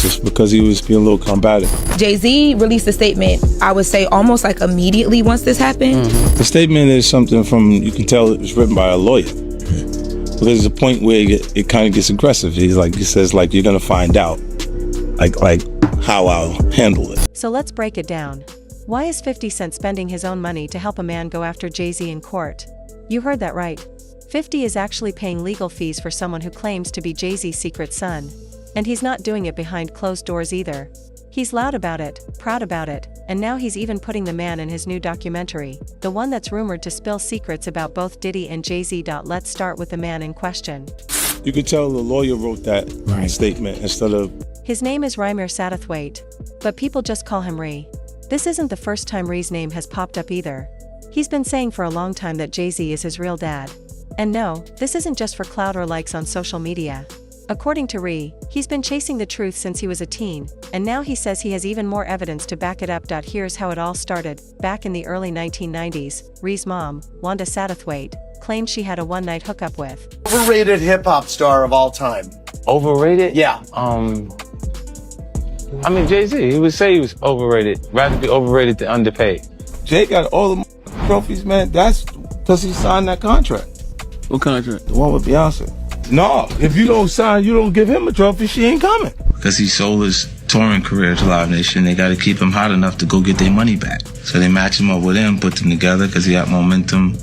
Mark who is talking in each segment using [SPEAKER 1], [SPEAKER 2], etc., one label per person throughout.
[SPEAKER 1] just because he was being a little combative.
[SPEAKER 2] Jay-Z released a statement, I would say almost like immediately once this happened.
[SPEAKER 1] The statement is something from, you can tell it was written by a lawyer. But there's a point where it kind of gets aggressive. He says, you're gonna find out, like how I'll handle it.
[SPEAKER 3] So let's break it down. Why is 50 Cent spending his own money to help a man go after Jay-Z in court? You heard that right. 50 is actually paying legal fees for someone who claims to be Jay-Z's secret son. And he's not doing it behind closed doors either. He's loud about it, proud about it, and now he's even putting the man in his new documentary, the one that's rumored to spill secrets about both Diddy and Jay-Z. Let's start with the man in question.
[SPEAKER 1] You could tell the lawyer wrote that statement instead of...
[SPEAKER 3] His name is Rymir Satterthwaite, but people just call him Ree. This isn't the first time Ree's name has popped up either. He's been saying for a long time that Jay-Z is his real dad. And no, this isn't just for clout or likes on social media. According to Ree, he's been chasing the truth since he was a teen, and now he says he has even more evidence to back it up. Here's how it all started. Back in the early 1990s, Ree's mom, Wanda Satterthwaite, claimed she had a one-night hookup with
[SPEAKER 4] overrated hip-hop star of all time.
[SPEAKER 5] Overrated?
[SPEAKER 4] Yeah.
[SPEAKER 5] I mean, Jay-Z, he would say he was overrated. Rather be overrated than underpaid.
[SPEAKER 1] Jay got all the trophies, man. That's because he signed that contract.
[SPEAKER 6] What contract?
[SPEAKER 1] The one with Beyonce. No, if you don't sign, you don't give him a trophy, she ain't coming.
[SPEAKER 7] Because he sold his touring career to Live Nation, they got to keep him hot enough to go get their money back. So they match him up with him, put them together because he had momentum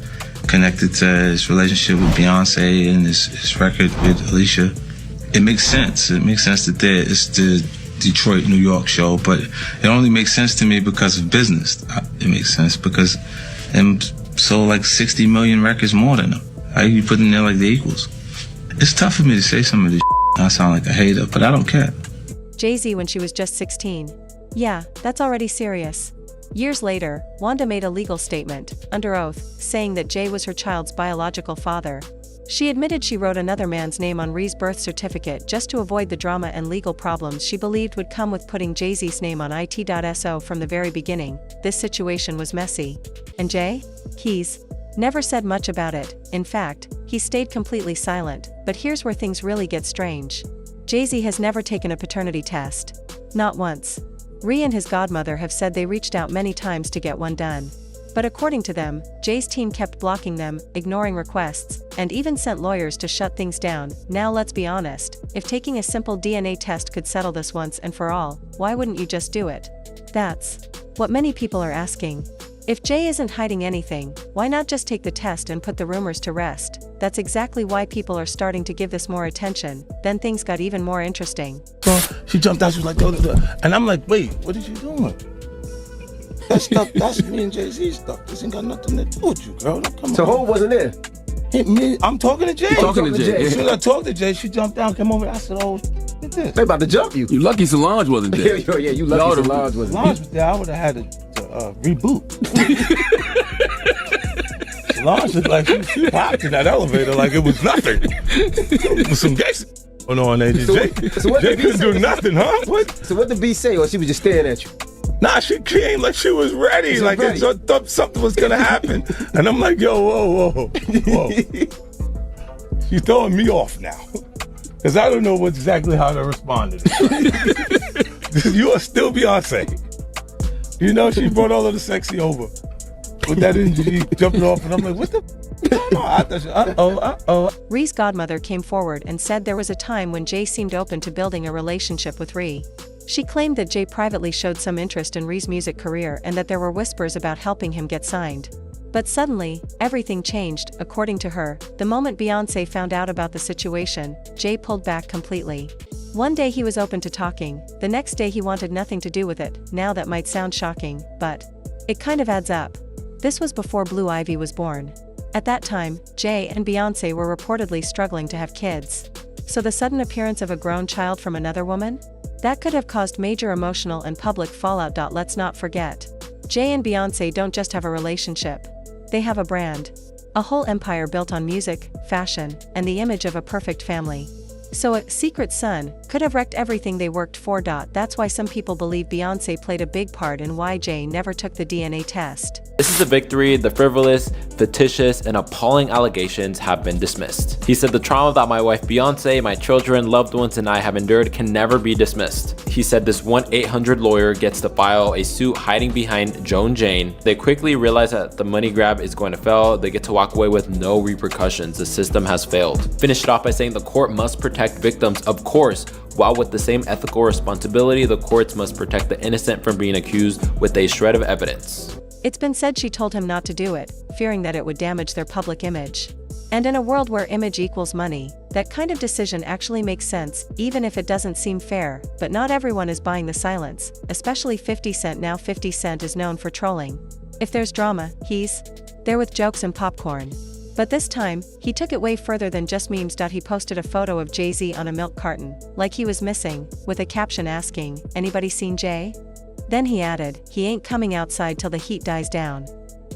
[SPEAKER 7] connected to his relationship with Beyonce and his record with Alicia. It makes sense. It makes sense that it's the Detroit, New York show, but it only makes sense to me because of business. It makes sense because them sold like 60 million records more than him. How you put in there like the equals? It's tough for me to say some of this shit. I sound like a hater, but I don't care.
[SPEAKER 3] Jay-Z when she was just 16. Yeah, that's already serious. Years later, Wanda made a legal statement, under oath, saying that Jay was her child's biological father. She admitted she wrote another man's name on Ree's birth certificate just to avoid the drama and legal problems she believed would come with putting Jay-Z's name on it.so from the very beginning. This situation was messy. And Jay? He's never said much about it. In fact, he stayed completely silent. But here's where things really get strange. Jay-Z has never taken a paternity test. Not once. Ree and his godmother have said they reached out many times to get one done. But according to them, Jay's team kept blocking them, ignoring requests, and even sent lawyers to shut things down. Now let's be honest, if taking a simple DNA test could settle this once and for all, why wouldn't you just do it? That's what many people are asking. If Jay isn't hiding anything, why not just take the test and put the rumors to rest? That's exactly why people are starting to give this more attention. Then things got even more interesting.
[SPEAKER 1] So she jumped out, she was like, duh, duh, duh. And I'm like, wait, what is you doing? That stuff, that's me and Jay-Z stuff. This ain't got nothing to do with you, girl. Don't come
[SPEAKER 4] So
[SPEAKER 1] on.
[SPEAKER 4] who wasn't there?
[SPEAKER 1] I'm talking to Jay.
[SPEAKER 6] Talking to Jay.
[SPEAKER 1] As soon as I talked to Jay, she jumped down, came over. I said, oh, look at this.
[SPEAKER 4] They about to jump you.
[SPEAKER 6] You lucky Solange wasn't there.
[SPEAKER 4] Yeah, you lucky Solange wasn't there.
[SPEAKER 1] Solange was there, I would have had to reboot. Solange looked like she popped in that elevator like it was nothing. With some gangster going on there. Jay couldn't do nothing, huh? What?
[SPEAKER 4] So what did B say, or she was just staring at you?
[SPEAKER 1] Nah, she came like she was ready.
[SPEAKER 4] She's
[SPEAKER 1] like
[SPEAKER 4] ready.
[SPEAKER 1] thought something was gonna happen. And I'm like, yo, whoa. She's throwing me off now. Because I don't know exactly how to respond to this. You are still Beyonce. You know, she brought all of the sexy over. With that energy, jumping off, and I'm like, what the uh-oh.
[SPEAKER 3] Ree's godmother came forward and said there was a time when Jay seemed open to building a relationship with Ree. She claimed that Jay privately showed some interest in Ree's music career and that there were whispers about helping him get signed. But suddenly, everything changed, according to her. The moment Beyoncé found out about the situation, Jay pulled back completely. One day he was open to talking, the next day he wanted nothing to do with it. Now that might sound shocking, but it kind of adds up. This was before Blue Ivy was born. At that time, Jay and Beyoncé were reportedly struggling to have kids. So the sudden appearance of a grown child from another woman? That could have caused major emotional and public fallout. Let's not forget. Jay and Beyoncé don't just have a relationship. They have a brand. A whole empire built on music, fashion, and the image of a perfect family. So a secret son Could have wrecked everything they worked for. That's why some people believe Beyoncé played a big part in why Jay never took the DNA test.
[SPEAKER 8] This is a victory. The frivolous, fictitious, and appalling allegations have been dismissed. He said the trauma that my wife Beyoncé, my children, loved ones, and I have endured can never be dismissed. He said this 1-800 lawyer gets to file a suit hiding behind Joan Jane. They quickly realize that the money grab is going to fail. They get to walk away with no repercussions. The system has failed. Finished it off by saying the court must protect victims, of course, while with the same ethical responsibility, the courts must protect the innocent from being accused with a shred of evidence.
[SPEAKER 3] It's been said she told him not to do it, fearing that it would damage their public image. And in a world where image equals money, that kind of decision actually makes sense, even if it doesn't seem fair. But not everyone is buying the silence, especially 50 Cent. Now 50 Cent is known for trolling. If there's drama, he's there with jokes and popcorn. But this time, he took it way further than just memes. He posted a photo of Jay-Z on a milk carton, like he was missing, with a caption asking, "Anybody seen Jay?" Then he added, "He ain't coming outside till the heat dies down."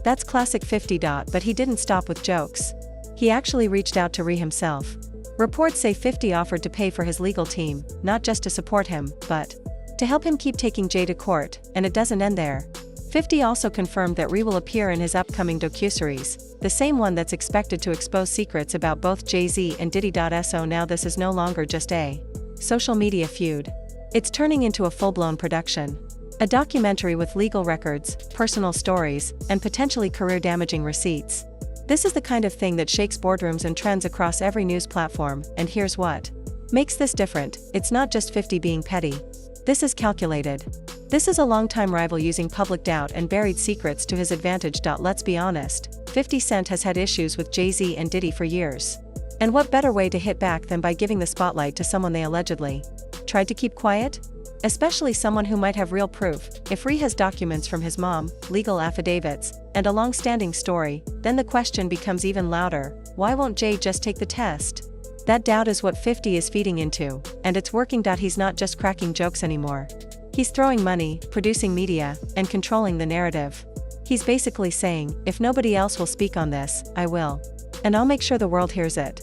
[SPEAKER 3] That's classic 50. But he didn't stop with jokes. He actually reached out to Ree himself. Reports say 50 offered to pay for his legal team, not just to support him, but to help him keep taking Jay to court, and it doesn't end there. 50 also confirmed that Ree will appear in his upcoming docuseries, the same one that's expected to expose secrets about both Jay-Z and Diddy. So now this is no longer just a social media feud. It's turning into a full-blown production. A documentary with legal records, personal stories, and potentially career-damaging receipts. This is the kind of thing that shakes boardrooms and trends across every news platform, and here's what makes this different: it's not just 50 being petty. This is calculated. This is a longtime rival using public doubt and buried secrets to his advantage. Let's be honest, 50 Cent has had issues with Jay-Z and Diddy for years. And what better way to hit back than by giving the spotlight to someone they allegedly tried to keep quiet? Especially someone who might have real proof. If Ree has documents from his mom, legal affidavits, and a long-standing story, then the question becomes even louder: why won't Jay just take the test? That doubt is what 50 is feeding into, and it's working. He's not just cracking jokes anymore. He's throwing money, producing media, and controlling the narrative. He's basically saying, if nobody else will speak on this, I will. And I'll make sure the world hears it.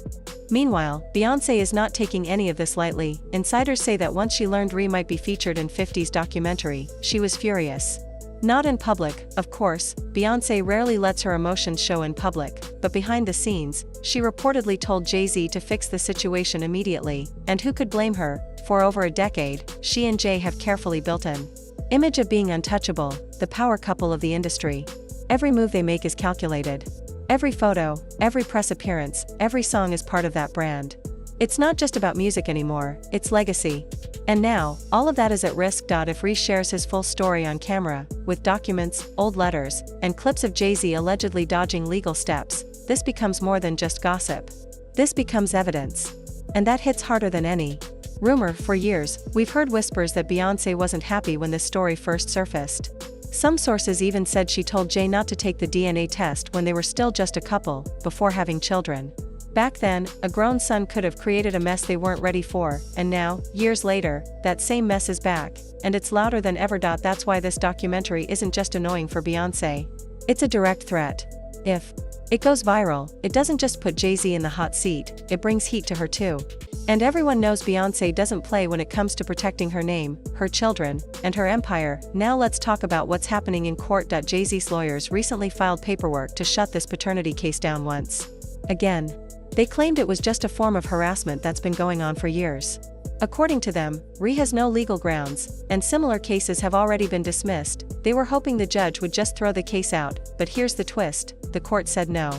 [SPEAKER 3] Meanwhile, Beyoncé is not taking any of this lightly. Insiders say that once she learned Ree might be featured in 50's documentary, she was furious. Not in public, of course. Beyoncé rarely lets her emotions show in public, but behind the scenes, she reportedly told Jay-Z to fix the situation immediately, and who could blame her? For over a decade, she and Jay have carefully built an image of being untouchable, the power couple of the industry. Every move they make is calculated. Every photo, every press appearance, every song is part of that brand. It's not just about music anymore, it's legacy. And now, all of that is at risk. If Ree shares his full story on camera, with documents, old letters, and clips of Jay-Z allegedly dodging legal steps, this becomes more than just gossip. This becomes evidence. And that hits harder than any rumor. For years, we've heard whispers that Beyoncé wasn't happy when this story first surfaced. Some sources even said she told Jay not to take the DNA test when they were still just a couple, before having children. Back then, a grown son could have created a mess they weren't ready for, and now, years later, that same mess is back, and it's louder than ever. That's why this documentary isn't just annoying for Beyoncé. It's a direct threat. If it goes viral, it doesn't just put Jay-Z in the hot seat, it brings heat to her too. And everyone knows Beyoncé doesn't play when it comes to protecting her name, her children, and her empire. Now let's talk about what's happening in court. Jay-Z's lawyers recently filed paperwork to shut this paternity case down once again. They claimed it was just a form of harassment that's been going on for years. According to them, Ree has no legal grounds, and similar cases have already been dismissed. They were hoping the judge would just throw the case out, but here's the twist: the court said no.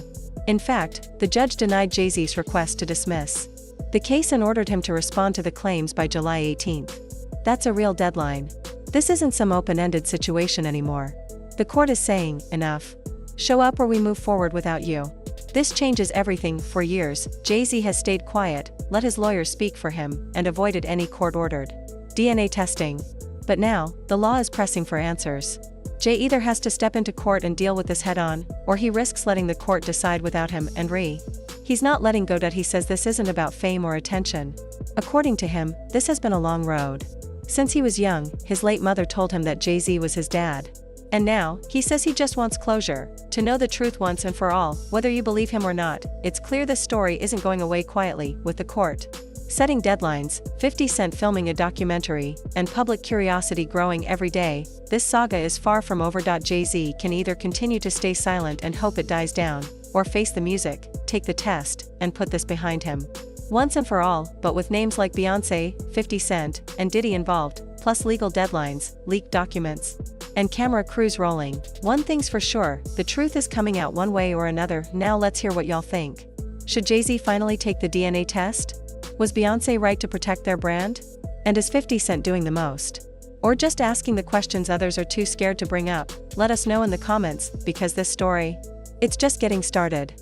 [SPEAKER 3] In fact, the judge denied Jay-Z's request to dismiss the case and ordered him to respond to the claims by July 18th. That's a real deadline. This isn't some open-ended situation anymore. The court is saying, enough. Show up or we move forward without you. This changes everything. For years, Jay-Z has stayed quiet, let his lawyers speak for him, and avoided any court-ordered DNA testing. But now, the law is pressing for answers. Jay either has to step into court and deal with this head-on, or he risks letting the court decide without him and Ree. He's not letting go. He says this isn't about fame or attention. According to him, this has been a long road. Since he was young, his late mother told him that Jay-Z was his dad. And now, he says he just wants closure, to know the truth once and for all, whether you believe him or not. It's clear this story isn't going away quietly, with the court setting deadlines, 50 Cent filming a documentary, and public curiosity growing every day. This saga is far from over. Jay-Z can either continue to stay silent and hope it dies down, or face the music, take the test, and put this behind him once and for all. But with names like Beyoncé, 50 Cent, and Diddy involved, plus legal deadlines, leaked documents, and camera crews rolling, one thing's for sure, the truth is coming out one way or another. Now let's hear what y'all think. Should Jay-Z finally take the DNA test? Was Beyoncé right to protect their brand? And is 50 Cent doing the most? Or just asking the questions others are too scared to bring up? Let us know in the comments, because this story, it's just getting started.